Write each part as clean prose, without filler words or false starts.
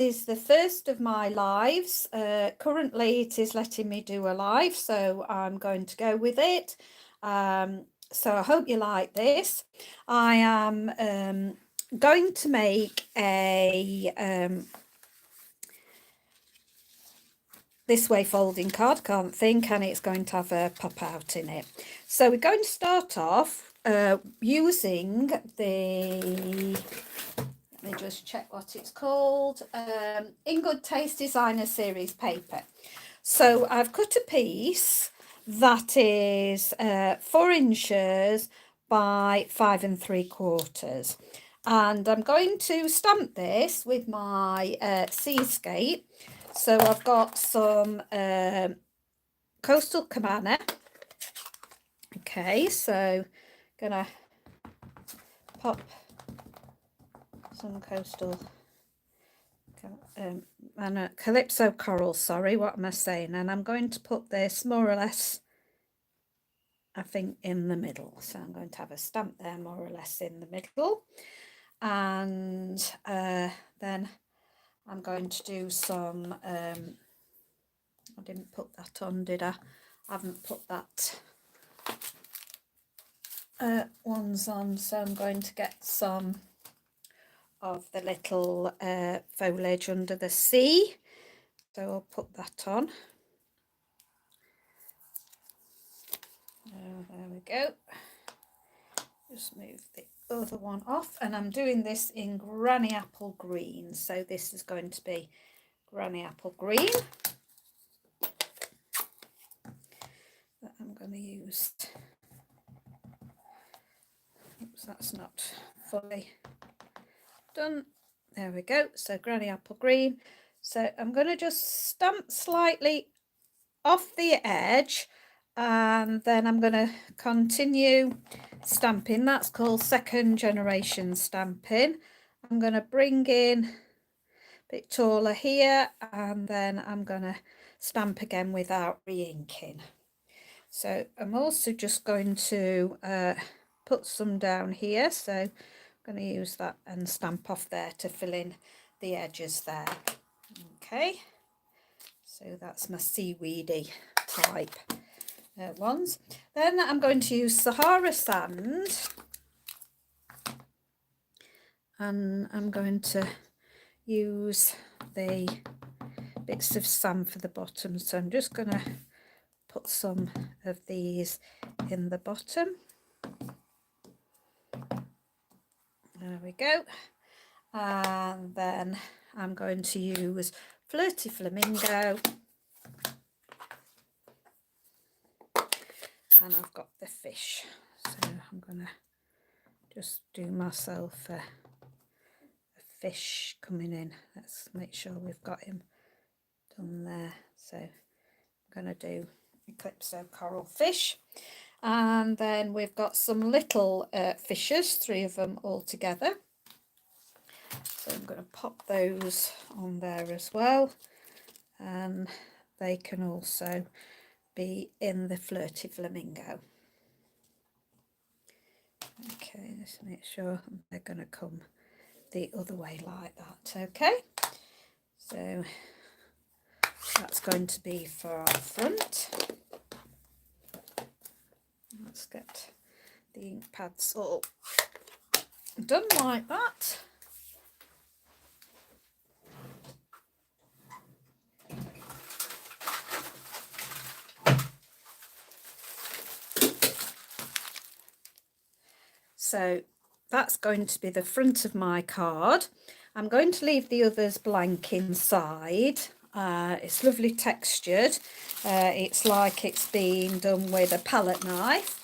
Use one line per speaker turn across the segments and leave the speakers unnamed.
is the first of my lives. Currently it is letting me do a live, so I'm going to go with it. So I hope you like this. I am going to make a this way folding card, can't think, and it's going to have a pop out in it. So we're going to start off using the, let me just check what it's called, In Good Taste Designer Series paper. So I've cut a piece that is 4 inches by 5 3/4, and I'm going to stamp this with my Seascape. So I've got some Coastal Cabana. Okay, so gonna pop some Coastal and Calypso Coral, sorry, what am I saying? And I'm going to put this more or less, I think, in the middle. So I'm going to have a stamp there more or less in the middle. And then I'm going to do some, I didn't put that on, did I? I haven't put that ones on, so I'm going to get some of the little foliage under the sea. So I'll put that on. There we go. Just move the other one off, and I'm doing this in Granny Apple Green. So this is going to be Granny Apple Green that I'm going to use. Oops, that's not fully done. There we go. So Granny Apple Green. So I'm going to just stamp slightly off the edge, and then I'm going to continue stamping. That's called second generation stamping. I'm going to bring in a bit taller here, and then I'm going to stamp again without re-inking. So I'm also just going to put some down here, so I'm going to use that and stamp off there to fill in the edges there. Okay, so that's my seaweedy type ones. Then I'm going to use Sahara sand, and I'm going to use the bits of sand for the bottom. So I'm just going to put some of these in the bottom. There we go. And then I'm going to use Flirty Flamingo. And I've got the fish. So I'm going to just do myself a fish coming in. Let's make sure we've got him done there. So I'm going to do Calypso Coral fish. And then we've got some little fishes, 3 of them all together. So I'm going to pop those on there as well, and they can also be in the Flirty Flamingo. Okay, just make sure they're going to come the other way like that. Okay, so that's going to be for our front. Let's get the ink pads all done like that. So that's going to be the front of my card. I'm going to leave the others blank inside. It's lovely textured. It's like it's been done with a palette knife.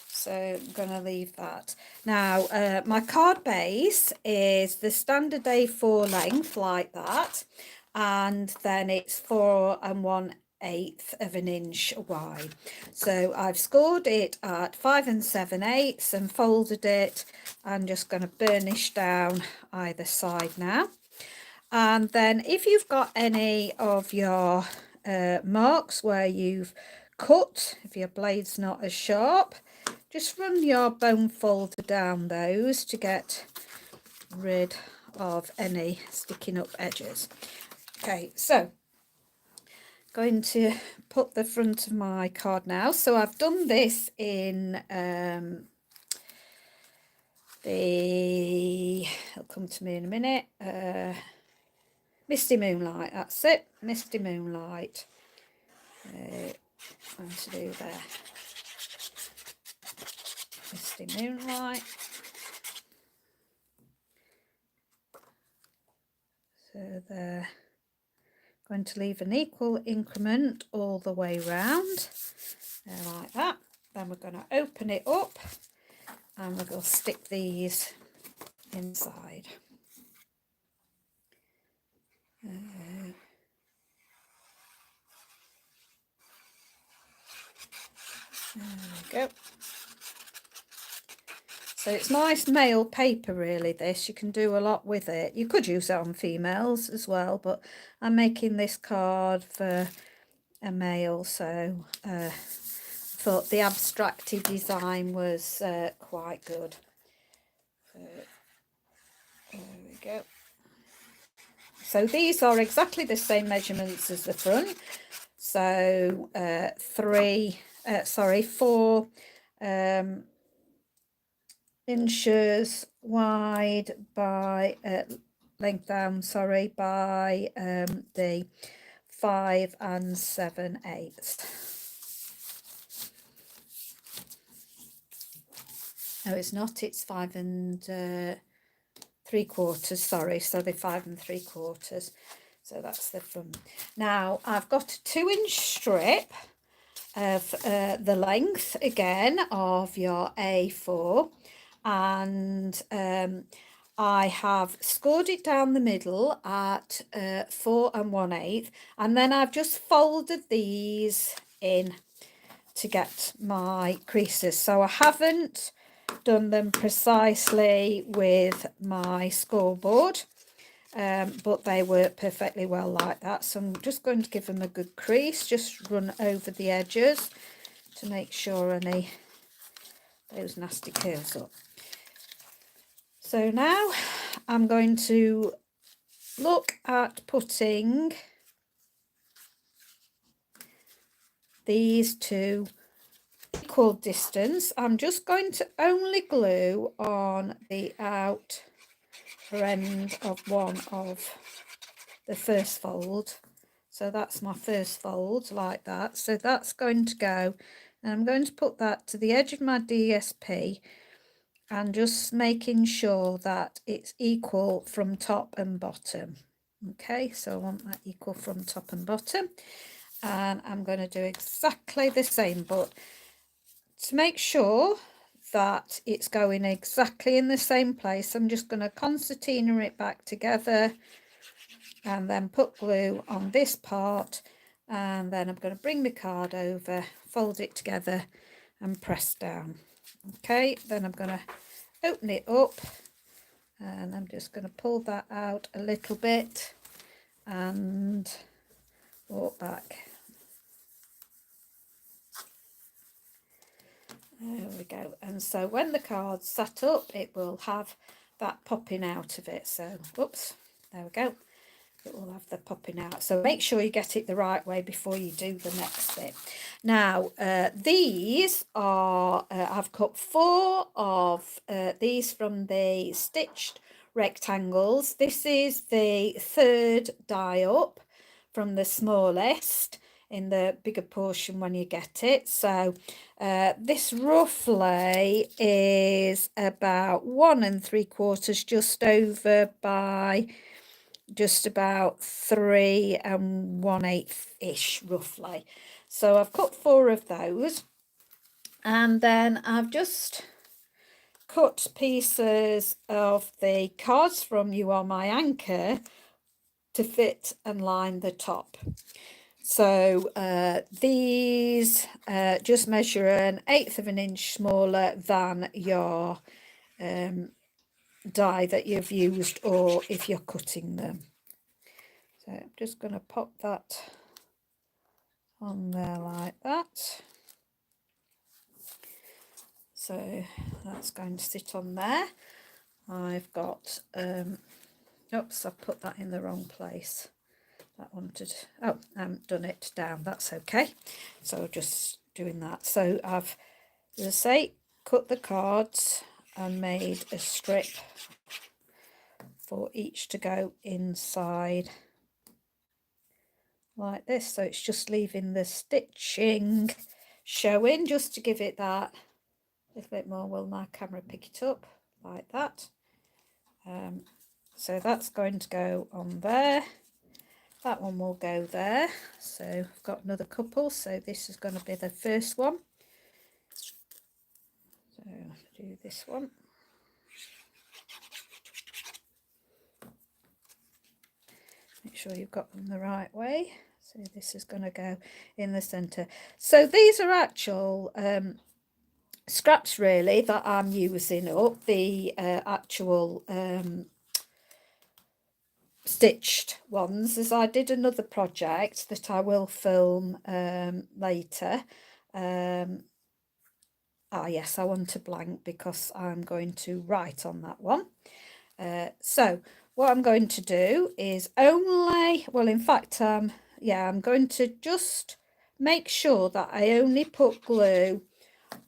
So I'm going to leave that. Now, my card base is the standard A4 length like that. And then it's 4 1/8 of an inch wide. So I've scored it at 5 7/8 and folded it. I'm just going to burnish down either side now. And then if you've got any of your marks where you've cut, if your blade's not as sharp, just run your bone folder down those to get rid of any sticking up edges. Okay, so going to put the front of my card now. So I've done this in it'll come to me in a minute, Misty Moonlight, that's it, Misty Moonlight. Trying to do there, Misty Moonlight. So they're going to leave an equal increment all the way round, like that. Then we're going to open it up and we're going to stick these inside. There we go. So it's nice male paper really, this. You can do a lot with it. You could use it on females as well, but I'm making this card for a male, so I thought the abstracted design was quite good. So, there we go. So these are exactly the same measurements as the front. So 4 inches wide by length down, by the 5 7/8. No, it's not, it's 5 3/4, sorry, so the 5 3/4. So that's the front. Now I've got a 2-inch strip of the length again of your A4, and I have scored it down the middle at 4 1/8, and then I've just folded these in to get my creases. So I haven't done them precisely with my scoreboard, but they work perfectly well like that. So I'm just going to give them a good crease, just run over the edges to make sure any those nasty curls up. So now I'm going to look at putting these two equal distance. I'm just going to only glue on the outer end of one of the first fold. So that's my first fold, like that. So that's going to go, and I'm going to put that to the edge of my DSP, and just making sure that it's equal from top and bottom. Okay, so I want that equal from top and bottom, and I'm going to do exactly the same, but to make sure that it's going exactly in the same place, I'm just going to concertina it back together and then put glue on this part, and then I'm going to bring my card over, fold it together and press down. Okay, then I'm going to open it up, and I'm just going to pull that out a little bit and walk back. There we go. And so when the card's sat up, it will have that popping out of it. So, whoops, there we go. It will have the popping out. So make sure you get it the right way before you do the next bit. Now, these are, I've cut 4 of these from the stitched rectangles. This is the 3rd die up from the smallest in the bigger portion when you get it. So this roughly is about 1 3/4, just over by just about 3 1/8 ish roughly. So I've cut 4 of those, and then I've just cut pieces of the cards from You Are My Anchor to fit and line the top. So these just measure 1/8 of an inch smaller than your die that you've used, or if you're cutting them. So I'm just going to pop that on there like that. So that's going to sit on there. I've got Oops, I've put that in the wrong place. That wanted, oh, I haven't done it down, that's okay. So just doing that. So I've, as I say, cut the cards and made a strip for each to go inside like this. So it's just leaving the stitching showing, just to give it that little bit more. Will my camera pick it up like that? So that's going to go on there. That one will go there. So I've got another couple, so this is going to be the first one. So do this one. Make sure you've got them the right way. So this is going to go in the centre. So these are actual scraps really that I'm using up, the actual stitched ones, as I did another project that I will film later. Yes, I want a blank because I'm going to write on that one. So what I'm going to do is only, well, in fact, yeah, I'm going to just make sure that I only put glue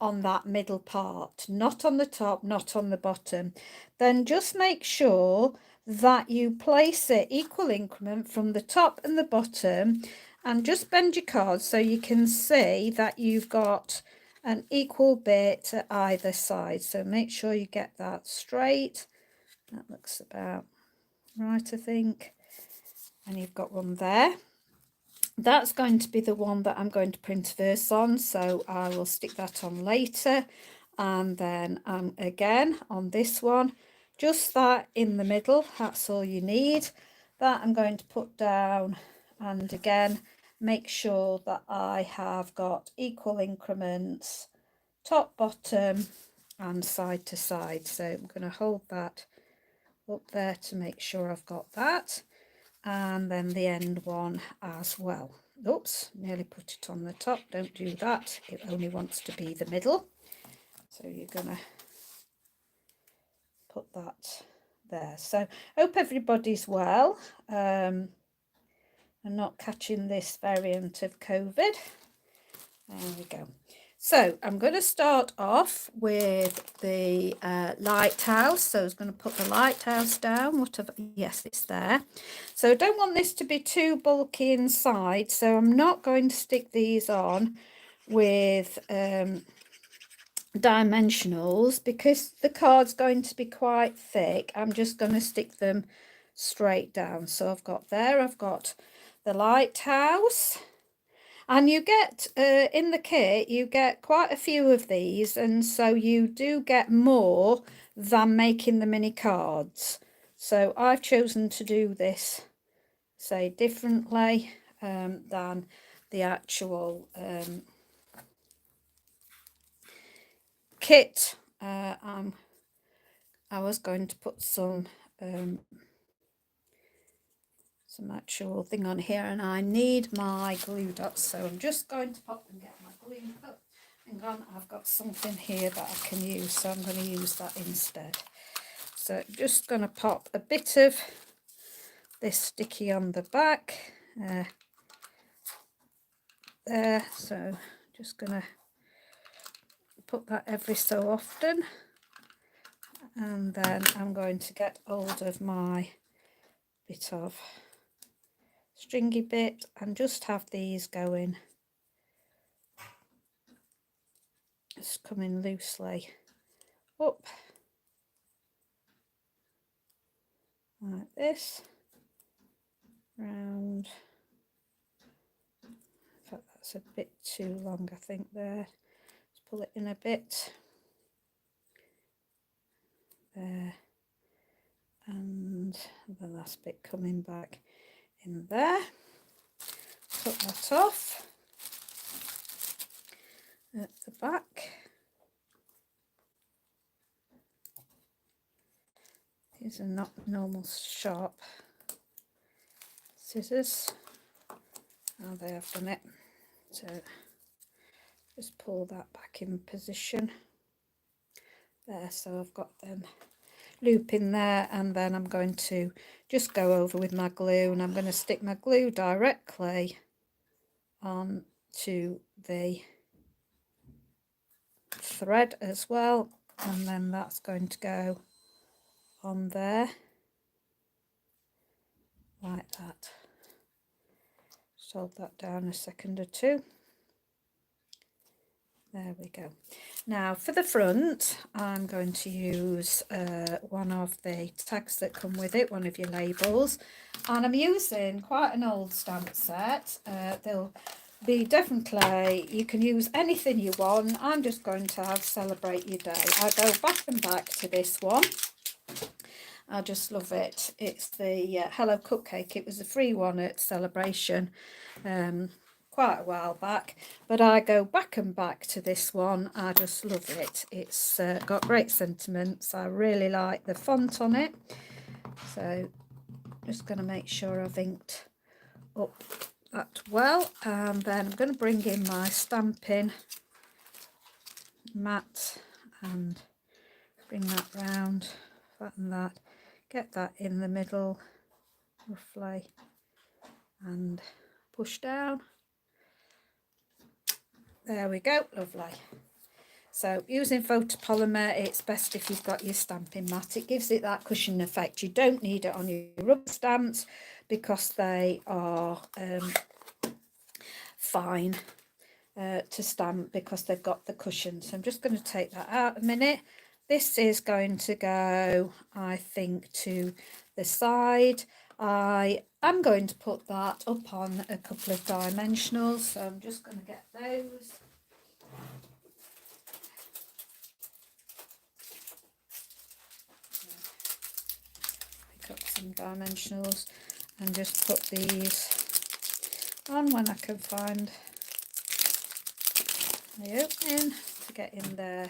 on that middle part, not on the top, not on the bottom. Then just make sure that you place it equal increment from the top and the bottom, and just bend your cards so you can see that you've got an equal bit at either side. So make sure you get that straight. That looks about right, I think. And you've got one there. That's going to be the one that I'm going to print verse on, so I will stick that on later. And then again on this one, just that in the middle, that's all you need. That I'm going to put down, and again make sure that I have got equal increments top, bottom and side to side. So I'm going to hold that up there to make sure I've got that, and then the end one as well. Oops, nearly put it on the top. Don't do that, it only wants to be the middle. So you're gonna put that there. So hope everybody's well and not catching this variant of COVID. There we go. So I'm going to start off with the lighthouse. So I was going to put the lighthouse down. Whatever. Yes, it's there. So I don't want this to be too bulky inside. So I'm not going to stick these on with dimensionals because the card's going to be quite thick. I'm just going to stick them straight down. So I've got there, I've got the lighthouse. And you get, in the kit, you get quite a few of these, and so you do get more than making the mini cards. So I've chosen to do this, say, differently than the actual kit. I was going to put some actual thing on here, and I need my glue dots, so I'm just going to pop and get my glue. Oh, hang on, I've got something here that I can use, so I'm going to use that instead. So I'm just going to pop a bit of this sticky on the back there, so just going to put that every so often, and then I'm going to get hold of my bit of stringy bit and just have these going, just coming loosely up like this, round. In fact, that's a bit too long, I think. There, let's pull it in a bit there, and the last bit coming back in there. Cut that off at the back. These are not normal sharp scissors. Now they have done it. So just pull that back in position there. So I've got them loop in there, and then I'm going to just go over with my glue, and I'm going to stick my glue directly on to the thread as well, and then that's going to go on there like that. Just hold that down a second or two. There we go. Now for the front, I'm going to use one of the tags that come with it, one of your labels, and I'm using quite an old stamp set. They'll be definitely, you can use anything you want. I'm just going to have Celebrate Your Day. I go back and back to this one. I just love it. It's the Hello Cupcake. It was a free one at Celebration quite a while back, but I go back and back to this one. I just love it. It's got great sentiments. I really like the font on it. So just going to make sure I've inked up that well, and then I'm going to bring in my stamping mat and bring that round, flatten that, get that in the middle roughly, and push down. There we go, lovely. So using photopolymer, it's best if you've got your stamping mat. It gives it that cushion effect. You don't need it on your rubber stamps because they are fine to stamp because they've got the cushion. So I'm just going to take that out a minute. This is going to go, I think, to the side. I am going to put that up on a couple of dimensionals, so I'm just going to get those. Pick up some dimensionals and just put these on when I can find the opening to get in there.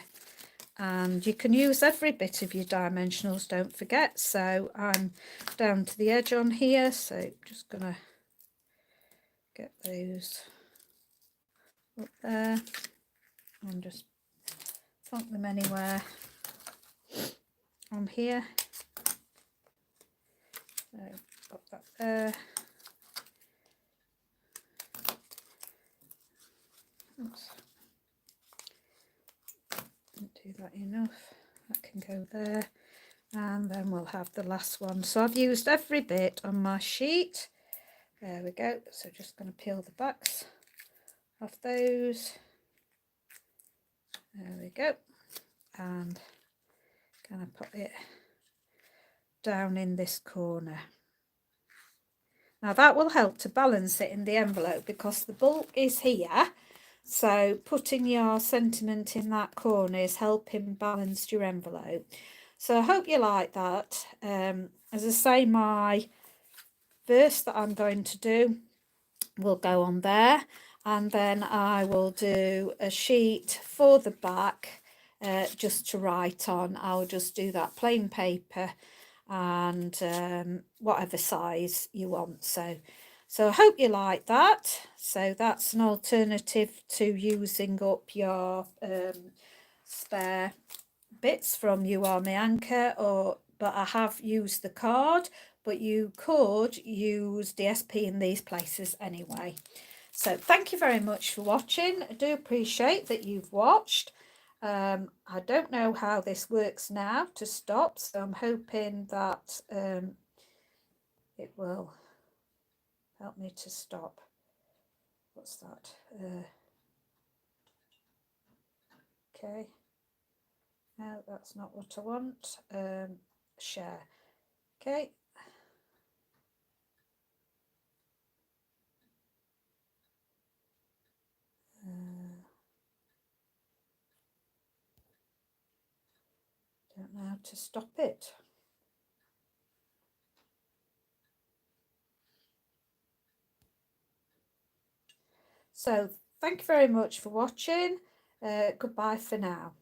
And you can use every bit of your dimensionals, don't forget. So I'm down to the edge on here, so just gonna get those up there and just plonk them anywhere on here. So pop that there. Oops. Didn't do that enough. That can go there. And then we'll have the last one. So I've used every bit on my sheet. There we go. So just going to peel the backs off those. There we go. And going to put it down in this corner. Now that will help to balance it in the envelope because the bulk is here. So putting your sentiment in that corner is helping balance your envelope. So I hope you like that. As I say, my verse that I'm going to do will go on there, and then I will do a sheet for the back just to write on. I'll just do that plain paper and whatever size you want. So I hope you like that. So that's an alternative to using up your spare bits from You Are My Anchor, but I have used the card, but you could use DSP in these places anyway. So thank you very much for watching. I do appreciate that you've watched. I don't know how this works now to stop, so I'm hoping that it will help me to stop. What's that? Okay. No, that's not what I want. Share. Okay. Don't know how to stop it. So thank you very much for watching. Goodbye for now.